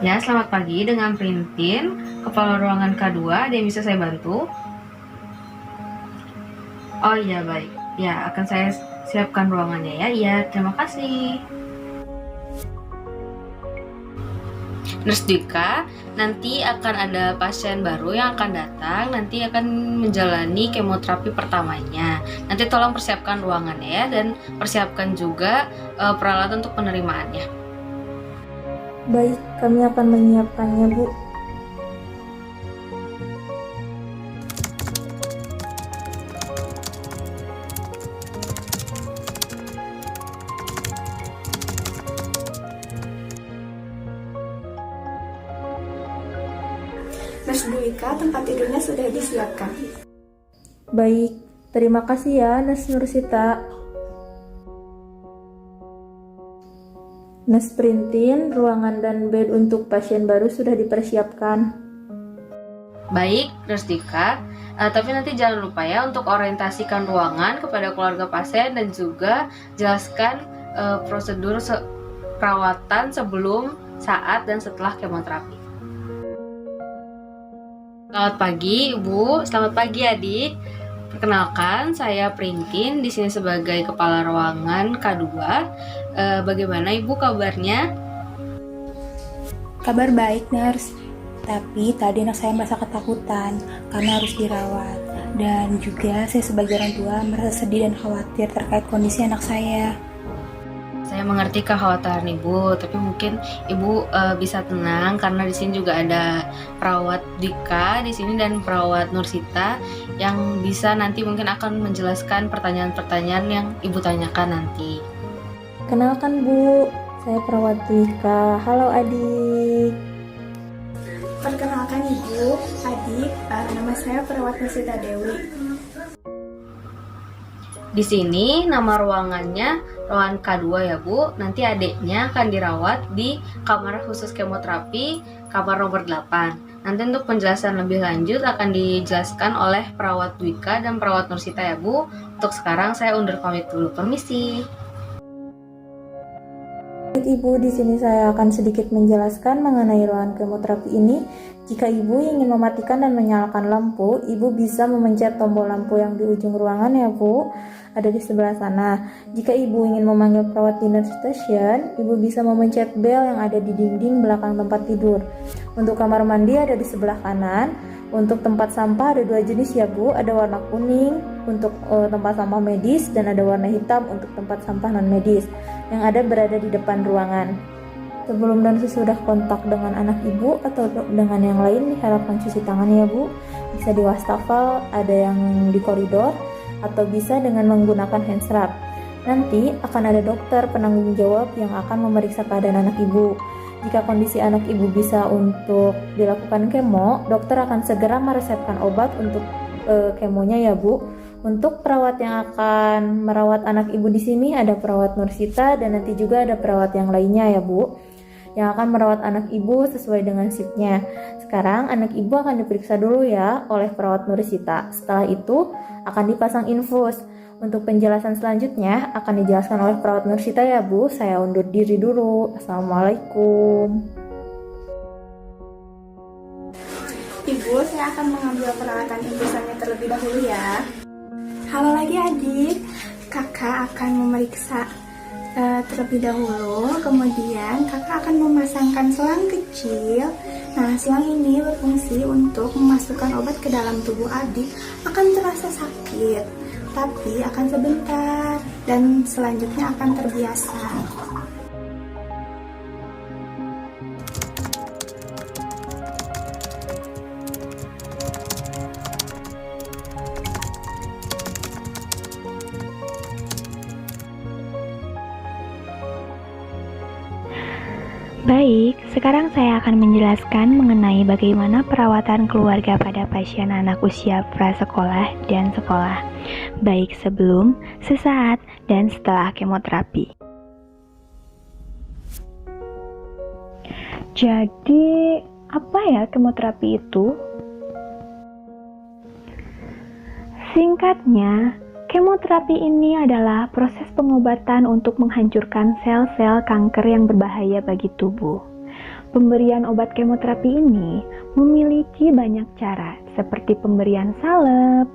Ya, selamat pagi dengan Printin, Kepala Ruangan K2, ada yang bisa saya bantu? Oh iya, baik. Ya, akan saya siapkan ruangannya ya. Iya, terima kasih. Nurse Dika, nanti akan ada pasien baru yang akan datang, nanti akan menjalani kemoterapi pertamanya. Nanti tolong persiapkan ruangannya ya, dan persiapkan juga peralatan untuk penerimaannya. Baik, kami akan menyiapkannya, Bu. Nurse Duika, tempat tidurnya sudah disiapkan. Baik, terima kasih ya, Nurse Nursita. Nurse Printin, ruangan dan bed untuk pasien baru sudah dipersiapkan. Baik, Nurse Dika, tapi nanti jangan lupa ya untuk orientasikan ruangan kepada keluarga pasien dan juga jelaskan prosedur perawatan sebelum, saat, dan setelah kemoterapi. Selamat pagi, Ibu. Selamat pagi, Adik. Perkenalkan, saya Printin di sini sebagai kepala ruangan K2. Bagaimana Ibu kabarnya? Kabar baik, Nurse. Tapi tadi anak saya merasa ketakutan karena harus dirawat. Dan juga saya sebagai orang tua merasa sedih dan khawatir terkait kondisi anak saya. Saya mengerti kekhawatiran Ibu, tapi mungkin Ibu bisa tenang karena di sini juga ada perawat Dika di sini dan perawat Nursita yang bisa nanti mungkin akan menjelaskan pertanyaan-pertanyaan yang Ibu tanyakan nanti. Kenalkan, Bu, saya perawat Dika. Halo, Adik. Perkenalkan Ibu, Adik, nama saya perawat Nursita Dewi. Di sini nama ruangannya ruangan K2 ya Bu. Nanti adiknya akan dirawat di kamar khusus kemoterapi kamar nomor 8. Nanti untuk penjelasan lebih lanjut akan dijelaskan oleh perawat Dwika dan perawat Nursita ya Bu. Untuk sekarang saya undur pamit dulu. Permisi. Baik, Ibu, di sini saya akan sedikit menjelaskan mengenai ruangan kemoterapi ini. Jika Ibu ingin mematikan dan menyalakan lampu, Ibu bisa memencet tombol lampu yang di ujung ruangan ya, Bu. Ada di sebelah sana. Jika Ibu ingin memanggil perawat di nurse station, Ibu bisa memencet bel yang ada di dinding belakang tempat tidur. Untuk kamar mandi ada di sebelah kanan. Untuk tempat sampah ada 2 jenis ya, Bu. Ada warna kuning untuk tempat sampah medis dan ada warna hitam untuk tempat sampah non medis yang ada berada di depan ruangan. Sebelum dan sesudah kontak dengan anak Ibu atau dengan yang lain, diharapkan cuci tangan ya, Bu. Bisa di wastafel, ada yang di koridor, atau bisa dengan menggunakan hand swab. Nanti akan ada dokter penanggung jawab yang akan memeriksa keadaan anak Ibu. Jika kondisi anak Ibu bisa untuk dilakukan kemo, dokter akan segera meresepkan obat untuk kemonya ya, Bu. Untuk perawat yang akan merawat anak Ibu di sini ada perawat Nursita dan nanti juga ada perawat yang lainnya ya, Bu, yang akan merawat anak Ibu sesuai dengan shiftnya. Sekarang anak Ibu akan diperiksa dulu ya oleh perawat Nursita. Setelah itu akan dipasang infus. Untuk penjelasan selanjutnya akan dijelaskan oleh perawat Nursita ya, Bu. Saya undur diri dulu. Assalamualaikum. Ibu, saya akan mengambil perawatan infusannya terlebih dahulu ya. Halo lagi adik, kakak akan memeriksa terlebih dahulu, kemudian kakak akan memasangkan selang kecil. Nah, selang ini berfungsi untuk memasukkan obat ke dalam tubuh adik. Akan terasa sakit, tapi akan sebentar dan selanjutnya akan terbiasa. Baik, sekarang saya akan menjelaskan mengenai bagaimana perawatan keluarga pada pasien anak usia prasekolah dan sekolah, baik sebelum, sesaat, dan setelah kemoterapi. Jadi, apa ya kemoterapi itu? Singkatnya, kemoterapi ini adalah proses pengobatan untuk menghancurkan sel-sel kanker yang berbahaya bagi tubuh. Pemberian obat kemoterapi ini memiliki banyak cara, seperti pemberian salep,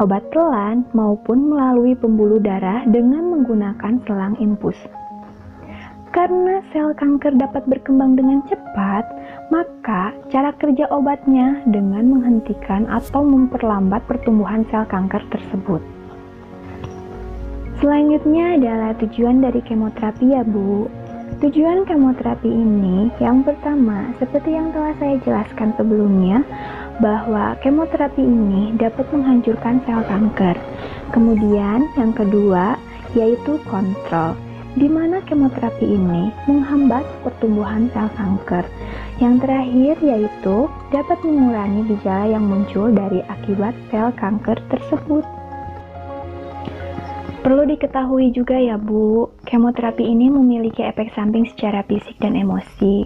obat telan, maupun melalui pembuluh darah dengan menggunakan selang infus. Karena sel kanker dapat berkembang dengan cepat, maka cara kerja obatnya dengan menghentikan atau memperlambat pertumbuhan sel kanker tersebut. Selanjutnya adalah tujuan dari kemoterapi ya Bu. Tujuan kemoterapi ini yang pertama, seperti yang telah saya jelaskan sebelumnya, bahwa kemoterapi ini dapat menghancurkan sel kanker. Kemudian yang kedua, yaitu kontrol, di mana kemoterapi ini menghambat pertumbuhan sel kanker. Yang terakhir yaitu dapat mengurangi gejala yang muncul dari akibat sel kanker tersebut. Perlu diketahui juga ya Bu, kemoterapi ini memiliki efek samping secara fisik dan emosi.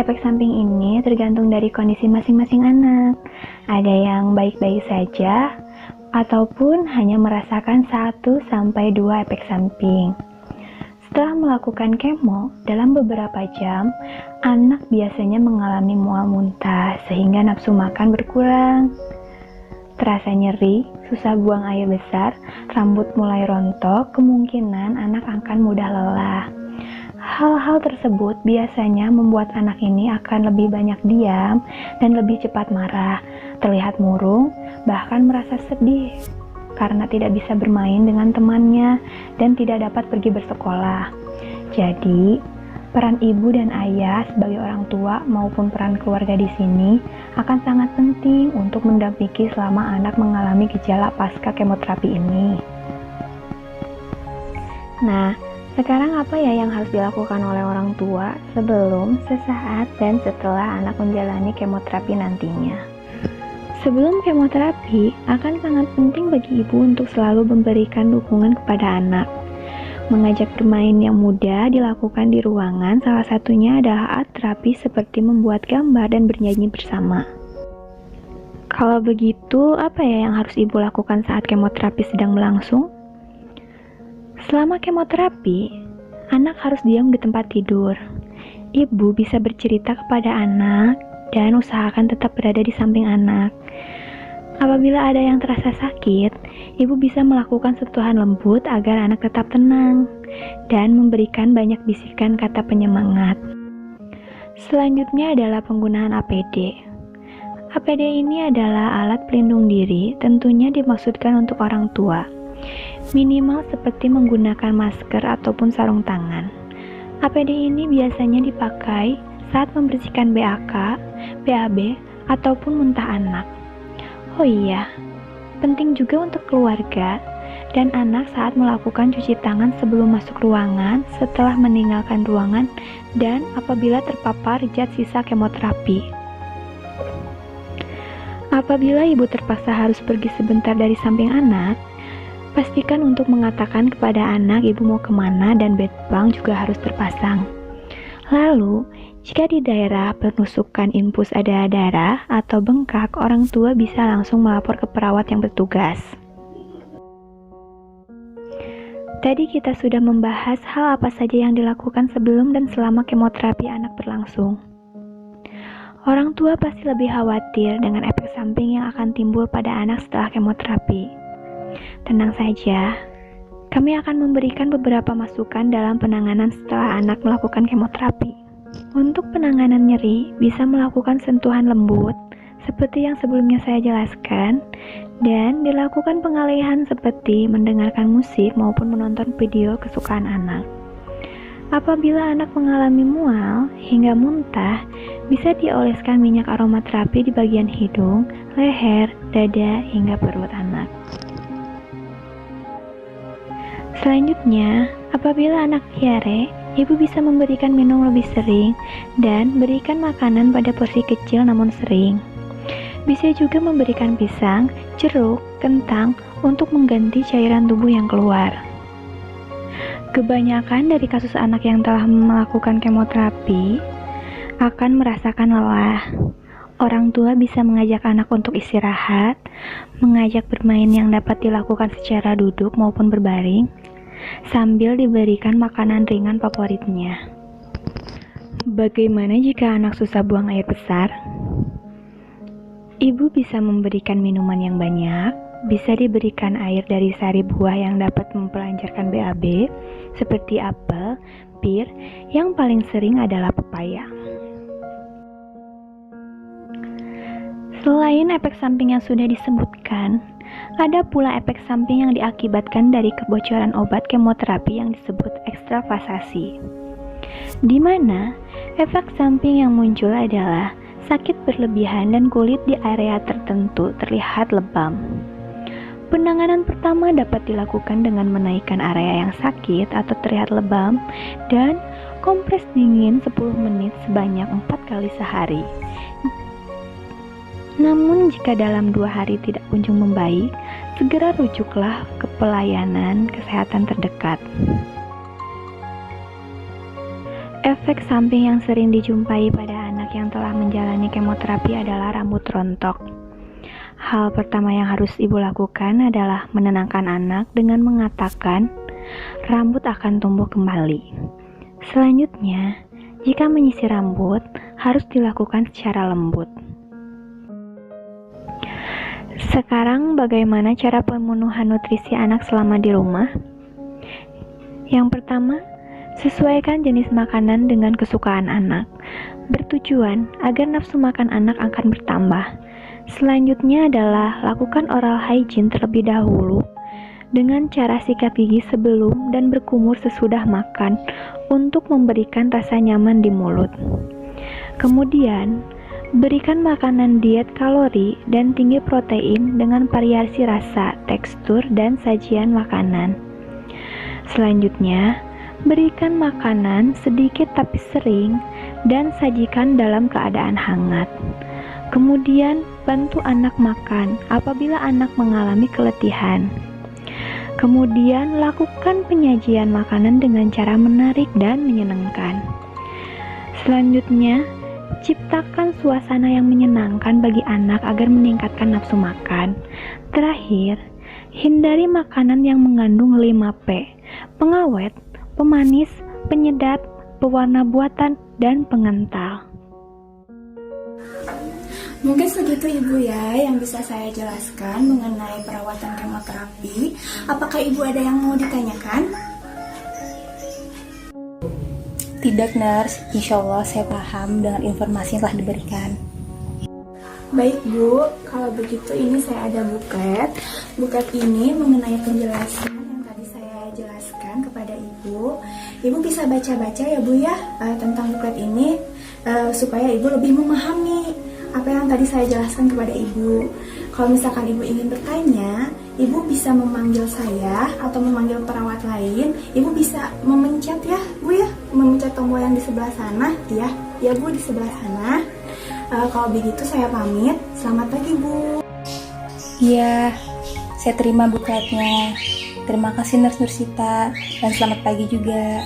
Efek samping ini tergantung dari kondisi masing-masing anak. Ada yang baik-baik saja, ataupun hanya merasakan 1-2 efek samping. Setelah melakukan kemo, dalam beberapa jam, anak biasanya mengalami mual muntah sehingga nafsu makan berkurang. Terasa nyeri, susah buang air besar, rambut mulai rontok, kemungkinan anak akan mudah lelah. Hal-hal tersebut biasanya membuat anak ini akan lebih banyak diam dan lebih cepat marah, terlihat murung, bahkan merasa sedih karena tidak bisa bermain dengan temannya dan tidak dapat pergi bersekolah. Jadi, peran ibu dan ayah sebagai orang tua maupun peran keluarga di sini akan sangat penting untuk mendampingi selama anak mengalami gejala pasca kemoterapi ini. Nah, sekarang apa ya yang harus dilakukan oleh orang tua sebelum, sesaat, dan setelah anak menjalani kemoterapi nantinya? Sebelum kemoterapi, akan sangat penting bagi ibu untuk selalu memberikan dukungan kepada anak. Mengajak bermain yang mudah dilakukan di ruangan, salah satunya adalah art terapi seperti membuat gambar dan bernyanyi bersama. Kalau begitu, apa ya yang harus ibu lakukan saat kemoterapi sedang berlangsung? Selama kemoterapi, anak harus diam di tempat tidur. Ibu bisa bercerita kepada anak dan usahakan tetap berada di samping anak. Apabila ada yang terasa sakit, ibu bisa melakukan sentuhan lembut agar anak tetap tenang dan memberikan banyak bisikan kata penyemangat. Selanjutnya adalah penggunaan APD. APD ini adalah alat pelindung diri, tentunya dimaksudkan untuk orang tua. Minimal seperti menggunakan masker ataupun sarung tangan. APD ini biasanya dipakai saat membersihkan BAK, BAB, ataupun muntah anak. Oh iya, penting juga untuk keluarga dan anak saat melakukan cuci tangan sebelum masuk ruangan, setelah meninggalkan ruangan, dan apabila terpapar zat sisa kemoterapi. Apabila ibu terpaksa harus pergi sebentar dari samping anak, pastikan untuk mengatakan kepada anak ibu mau kemana dan bedpang juga harus terpasang. Lalu, jika di daerah penusukan infus ada darah atau bengkak, orang tua bisa langsung melapor ke perawat yang bertugas. Tadi kita sudah membahas hal apa saja yang dilakukan sebelum dan selama kemoterapi anak berlangsung. Orang tua pasti lebih khawatir dengan efek samping yang akan timbul pada anak setelah kemoterapi. Tenang saja, kami akan memberikan beberapa masukan dalam penanganan setelah anak melakukan kemoterapi. Untuk penanganan nyeri, bisa melakukan sentuhan lembut, seperti yang sebelumnya saya jelaskan, dan dilakukan pengalihan seperti mendengarkan musik maupun menonton video kesukaan anak. Apabila anak mengalami mual hingga muntah, bisa dioleskan minyak aromaterapi di bagian hidung, leher, dada, hingga perut anak. Selanjutnya, apabila anak diare, ibu bisa memberikan minum lebih sering dan berikan makanan pada porsi kecil namun sering. Bisa juga memberikan pisang, jeruk, kentang untuk mengganti cairan tubuh yang keluar. Kebanyakan dari kasus anak yang telah melakukan kemoterapi akan merasakan lelah. Orang tua bisa mengajak anak untuk istirahat, mengajak bermain yang dapat dilakukan secara duduk maupun berbaring, sambil diberikan makanan ringan favoritnya. Bagaimana jika anak susah buang air besar? Ibu bisa memberikan minuman yang banyak, bisa diberikan air dari sari buah yang dapat mempelancarkan BAB, seperti apel, pir, yang paling sering adalah pepaya. Selain efek samping yang sudah disebutkan, ada pula efek samping yang diakibatkan dari kebocoran obat kemoterapi yang disebut ekstravasasi, di mana efek samping yang muncul adalah sakit berlebihan dan kulit di area tertentu terlihat lebam. Penanganan pertama dapat dilakukan dengan menaikkan area yang sakit atau terlihat lebam dan kompres dingin 10 menit sebanyak 4 kali sehari. Namun jika dalam 2 hari tidak kunjung membaik, segera rujuklah ke pelayanan kesehatan terdekat. Efek samping yang sering dijumpai pada anak yang telah menjalani kemoterapi adalah rambut rontok. Hal pertama yang harus ibu lakukan adalah menenangkan anak dengan mengatakan, rambut akan tumbuh kembali. Selanjutnya, jika menyisir rambut, harus dilakukan secara lembut. Sekarang bagaimana cara pemenuhan nutrisi anak selama di rumah? Yang pertama, sesuaikan jenis makanan dengan kesukaan anak, bertujuan agar nafsu makan anak akan bertambah. Selanjutnya adalah lakukan oral hygiene terlebih dahulu dengan cara sikat gigi sebelum dan berkumur sesudah makan untuk memberikan rasa nyaman di mulut. Kemudian, berikan makanan diet kalori dan tinggi protein dengan variasi rasa, tekstur, dan sajian makanan. Selanjutnya, berikan makanan sedikit tapi sering dan sajikan dalam keadaan hangat. Kemudian, bantu anak makan apabila anak mengalami keletihan. Kemudian, lakukan penyajian makanan dengan cara menarik dan menyenangkan. Selanjutnya, ciptakan suasana yang menyenangkan bagi anak agar meningkatkan nafsu makan. Terakhir, hindari makanan yang mengandung 5P, pengawet, pemanis, penyedap, pewarna buatan, dan pengental. Mungkin segitu Ibu ya yang bisa saya jelaskan mengenai perawatan kemoterapi. Apakah Ibu ada yang mau ditanyakan? Tidak, Nurse. Insya Allah saya paham dengan informasi yang telah diberikan. Baik Bu, kalau begitu ini saya ada buklet. Buklet ini mengenai penjelasan yang tadi saya jelaskan kepada Ibu. Ibu bisa baca-baca ya Bu ya tentang buklet ini supaya Ibu lebih memahami apa yang tadi saya jelaskan kepada Ibu. Kalau misalkan Ibu ingin bertanya, Ibu bisa memanggil saya atau memanggil perawat lain. Ibu bisa memencet ya Bu ya, memencet tombol yang di sebelah sana ya Bu, di sebelah sana. Kalau begitu saya pamit. Selamat pagi Bu. Iya, saya terima bukletnya. Terima kasih Nurse Nursita dan selamat pagi juga.